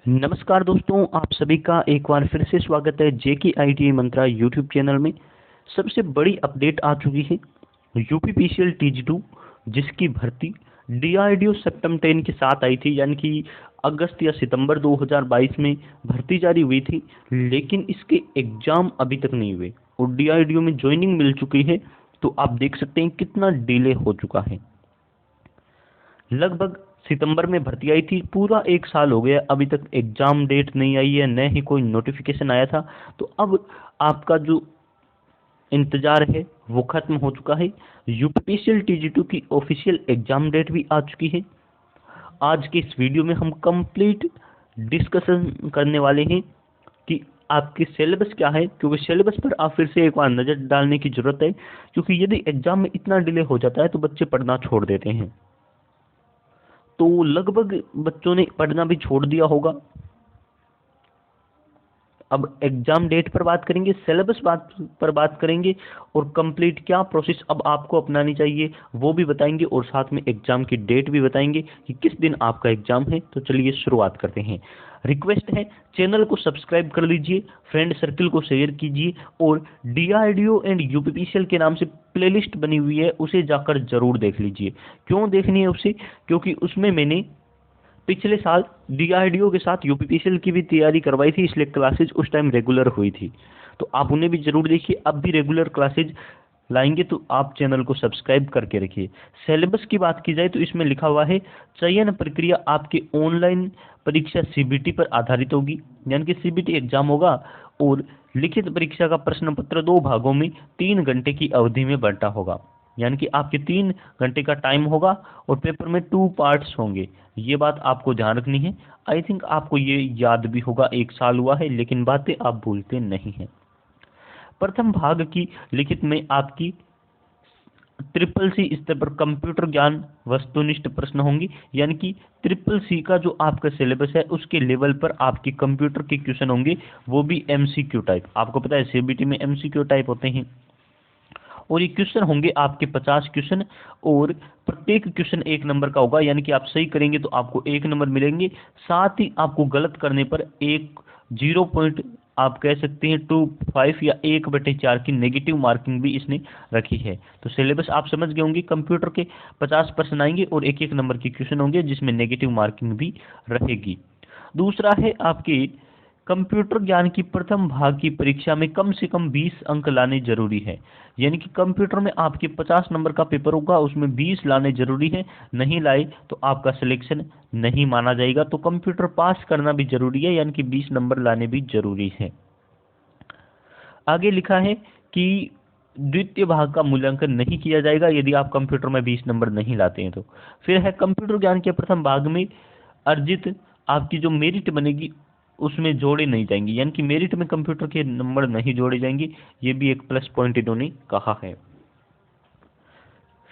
नमस्कार दोस्तों, आप सभी का एक बार फिर से स्वागत है जेके आईटीआई मंत्रा यूट्यूब चैनल में। सबसे बड़ी अपडेट आ चुकी है यूपीपीसीएल टीजी 2 जिसकी भर्ती डीआरडीओ सितंबर 10 के साथ आई थी, यानी कि अगस्त या सितंबर 2022 में भर्ती जारी हुई थी, लेकिन इसके एग्जाम अभी तक नहीं हुए और डीआरडीओ में ज्वाइनिंग मिल चुकी है। तो आप देख सकते हैं कितना डिले हो चुका है। लगभग सितंबर में भर्ती आई थी, पूरा एक साल हो गया, अभी तक एग्जाम डेट नहीं आई है, न ही कोई नोटिफिकेशन आया था। तो अब आपका जो इंतजार है वो खत्म हो चुका है। यूपीपीसीएल टीजी 2 की ऑफिशियल एग्जाम डेट भी आ चुकी है। आज के इस वीडियो में हम कंप्लीट डिस्कशन करने वाले हैं कि आपकी सिलेबस क्या है, क्योंकि सिलेबस पर आप फिर से एक बार नज़र डालने की ज़रूरत है, क्योंकि यदि एग्जाम में इतना डिले हो जाता है तो बच्चे पढ़ना छोड़ देते हैं। तो लगभग बच्चों ने पढ़ना भी छोड़ दिया होगा। अब एग्जाम डेट पर बात करेंगे, सिलेबस बात पर बात करेंगे और कंप्लीट क्या प्रोसेस अब आपको अपनानी चाहिए वो भी बताएंगे, और साथ में एग्जाम की डेट भी बताएंगे कि किस दिन आपका एग्जाम है। तो चलिए शुरुआत करते हैं। रिक्वेस्ट है, चैनल को सब्सक्राइब कर लीजिए, फ्रेंड सर्किल को शेयर कीजिए और डीआरडीओ एंड यूपीपीसीएल के नाम से प्लेलिस्ट बनी हुई है, उसे जाकर जरूर देख लीजिए। क्यों देखनी है उसे? क्योंकि उसमें मैंने पिछले साल डीआरडीओ के साथ यूपीपीसीएल की भी तैयारी करवाई थी, इसलिए क्लासेज उस टाइम रेगुलर हुई थी। तो आप उन्हें भी जरूर देखिए। अब भी रेगुलर क्लासेज लाएंगे तो आप चैनल को सब्सक्राइब करके रखिए। सिलेबस की बात की जाए तो इसमें लिखा हुआ है चयन प्रक्रिया आपके ऑनलाइन परीक्षा सीबीटी पर आधारित होगी, यानी कि सीबीटी एग्जाम होगा और लिखित परीक्षा का प्रश्न पत्र 2 भागों में 3 घंटे की अवधि में बंटा होगा, यानी कि आपके 3 घंटे का टाइम होगा और पेपर में 2 पार्ट्स होंगे। ये बात आपको ध्यान रखनी है। आई थिंक आपको ये याद भी होगा, एक साल हुआ है लेकिन बातें आप भूलते नहीं हैं। प्रथम भाग की लिखित में आपकी ट्रिपल सी स्तर पर कंप्यूटर ज्ञान वस्तुनिष्ठ प्रश्न होंगे, यानी कि ट्रिपल सी का जो आपका सिलेबस है उसके लेवल पर आपके कंप्यूटर के क्वेश्चन होंगे, वो भी एमसीक्यू टाइप। आपको पता है सीबीटी में एमसीक्यू टाइप होते हैं और ये क्वेश्चन होंगे आपके 50 क्वेश्चन और प्रत्येक क्वेश्चन 1 नंबर का होगा, यानी कि आप सही करेंगे तो आपको 1 नंबर मिलेंगे। साथ ही आपको गलत करने पर एक 0 पॉइंट आप कह सकते हैं 25 या 1/4 की नेगेटिव मार्किंग भी इसने रखी है। तो सिलेबस आप समझ गए होंगे। कंप्यूटर के 50 प्रश्न आएंगे और 1-1 नंबर के क्वेश्चन होंगे जिसमें नेगेटिव मार्किंग भी रहेगी। दूसरा है आपके कंप्यूटर ज्ञान की प्रथम भाग की परीक्षा में कम से कम 20 अंक लाने जरूरी है, यानी कि कंप्यूटर में आपके 50 नंबर का पेपर होगा, उसमें 20 लाने जरूरी है। नहीं लाए तो आपका सिलेक्शन नहीं माना जाएगा। तो कंप्यूटर पास करना भी जरूरी है, यानी कि 20 नंबर लाने भी जरूरी है। आगे लिखा है कि द्वितीय भाग का मूल्यांकन नहीं किया जाएगा यदि आप कंप्यूटर में 20 नंबर नहीं लाते हैं तो। फिर है कंप्यूटर ज्ञान के प्रथम भाग में अर्जित आपकी जो मेरिट बनेगी उसमें जोड़े नहीं जाएंगे, यानी कि मेरिट में कंप्यूटर के नंबर नहीं जोड़े जाएंगे। ये भी एक प्लस पॉइंट इन्होंने कहा है।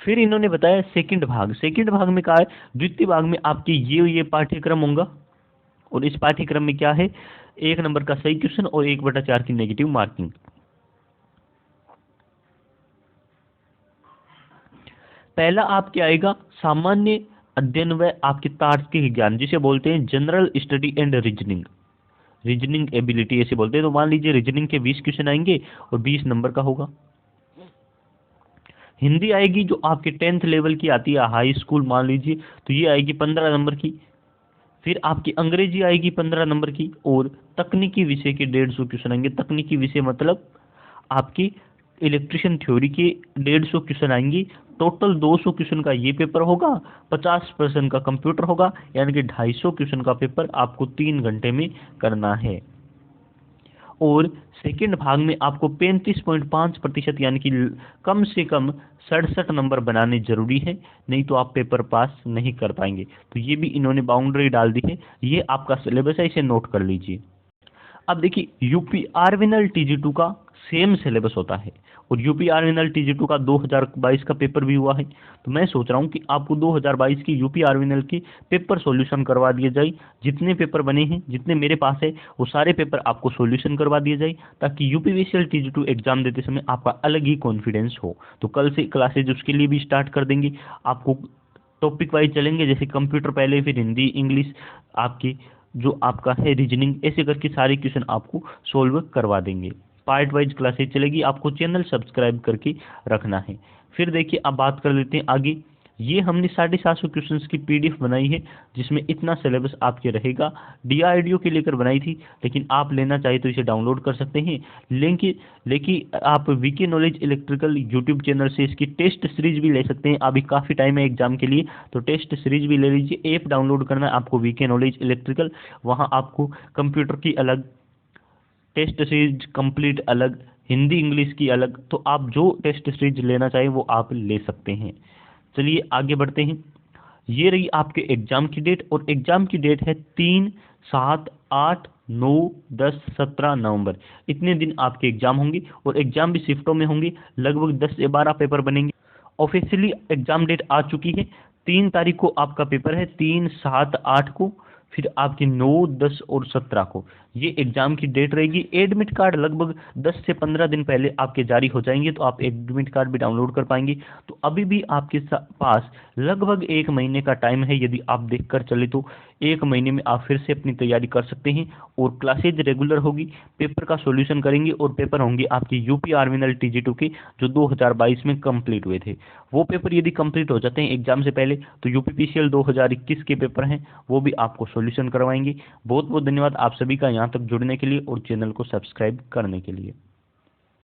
फिर इन्होंने बताया सेकंड भाग में कहा है द्वितीय भाग में आपके ये पाठ्यक्रम होगा और इस पाठ्यक्रम में क्या है, 1 नंबर का सही क्वेश्चन और 1/4 की नेगेटिव मार्किंग। पहला आपके आएगा सामान्य अध्ययन व आपके तार्किक ज्ञान, जिसे बोलते हैं general study and reasoning ability ऐसे बोलते हैं। तो मान लीजिए रीजनिंग के 20 क्वेश्चन आएंगे और 20 नंबर का होगा। हिंदी आएगी जो आपके 10th लेवल की आती है, हाई स्कूल मान लीजिए, तो ये आएगी 15 नंबर की। फिर आपकी अंग्रेजी आएगी 15 नंबर की और तकनीकी विषय के 150 क्वेश्चन आएंगे। तकनीकी विषय मतलब आपकी इलेक्ट्रिशियन थ्योरी के 150 क्वेश्चन आएंगी। टोटल 200 क्वेश्चन का ये पेपर होगा, 50% का कंप्यूटर होगा, यानी कि 250 क्वेश्चन का पेपर आपको 3 घंटे में करना है। और सेकंड भाग में आपको 35.5% यानी कि कम से कम 67 नंबर बनाने जरूरी है, नहीं तो आप पेपर पास नहीं कर पाएंगे। तो ये भी इन्होंने बाउंड्री डाल दी है। ये आपका सिलेबस है, इसे नोट कर लीजिए। अब देखिए यूपी आरविनल टीजी 2 का सेम सिलेबस होता है और यूपी आरविनल टीजी 2 का 2022 का पेपर भी हुआ है। तो मैं सोच रहा हूँ कि आपको 2022 की यूपी आरविनल के पेपर सॉल्यूशन करवा दिए जाए। जितने पेपर बने हैं, जितने मेरे पास है, वो सारे पेपर आपको सॉल्यूशन करवा दिए जाए, ताकि यूपीपीसीएल टीजी 2 एग्जाम देते समय आपका अलग ही कॉन्फिडेंस हो। तो कल से क्लासेज उसके लिए भी स्टार्ट कर देंगे। आपको टॉपिक वाइज चलेंगे, जैसे कंप्यूटर पहले, फिर हिंदी, इंग्लिश, आपकी जो आपका है रीजनिंग, ऐसे करके सारे क्वेश्चन आपको सोल्व करवा देंगे। पार्ट वाइज क्लासेज चलेगी, आपको चैनल सब्सक्राइब करके रखना है। फिर देखिए अब बात कर लेते हैं आगे। ये हमने 750 क्वेश्चंस की पीडीएफ बनाई है, जिसमें इतना सिलेबस आपके रहेगा। डीआरडीओ के लेकर बनाई थी, लेकिन आप लेना चाहे तो इसे डाउनलोड कर सकते हैं। लेकिन आप VK knowledge electrical YouTube channel से इसकी टेस्ट सीरीज भी ले सकते हैं। अभी काफ़ी टाइम है एग्जाम के लिए, तो टेस्ट सीरीज भी ले लीजिए। ऐप डाउनलोड करना है आपको वीके नॉलेज इलेक्ट्रिकल, वहाँ आपको कंप्यूटर की अलग टेस्ट सीरीज कंप्लीट अलग, हिंदी इंग्लिश की अलग, तो आप जो टेस्ट सीरीज लेना चाहें वो आप ले सकते हैं। चलिए आगे बढ़ते हैं। ये रही आपके एग्जाम की डेट, और एग्जाम की डेट है 3, 7, 8, 9, 10, 17 नवंबर। इतने दिन आपके एग्जाम होंगे, और एग्जाम भी शिफ्टों में होंगे। लगभग 10 से 12 पेपर बनेंगे। ऑफिशियली एग्जाम डेट आ चुकी है। 3 तारीख को आपका पेपर है, 3, 7, 8 को, फिर आपकी 9, 10 और 17 को ये एग्जाम की डेट रहेगी। एडमिट कार्ड लगभग 10 से 15 दिन पहले आपके जारी हो जाएंगे, तो आप एडमिट कार्ड भी डाउनलोड कर पाएंगे। तो अभी भी आपके पास लगभग 1 महीने का टाइम है। यदि आप देखकर चले तो 1 महीने में आप फिर से अपनी तैयारी कर सकते हैं, और क्लासेज रेगुलर होगी। पेपर का सॉल्यूशन करेंगे, और पेपर होंगे आपके यूपी आर्मिनल TG2 के, जो 2022 में कंप्लीट हुए थे। वो पेपर यदि कंप्लीट हो जाते हैं एग्जाम से पहले, तो यूपीपीसीएल 2021 के पेपर हैं, वो भी आपको सॉल्यूशन करवाएंगे। बहुत बहुत धन्यवाद आप सभी का यहाँ तक जुड़ने के लिए और चैनल को सब्सक्राइब करने के लिए।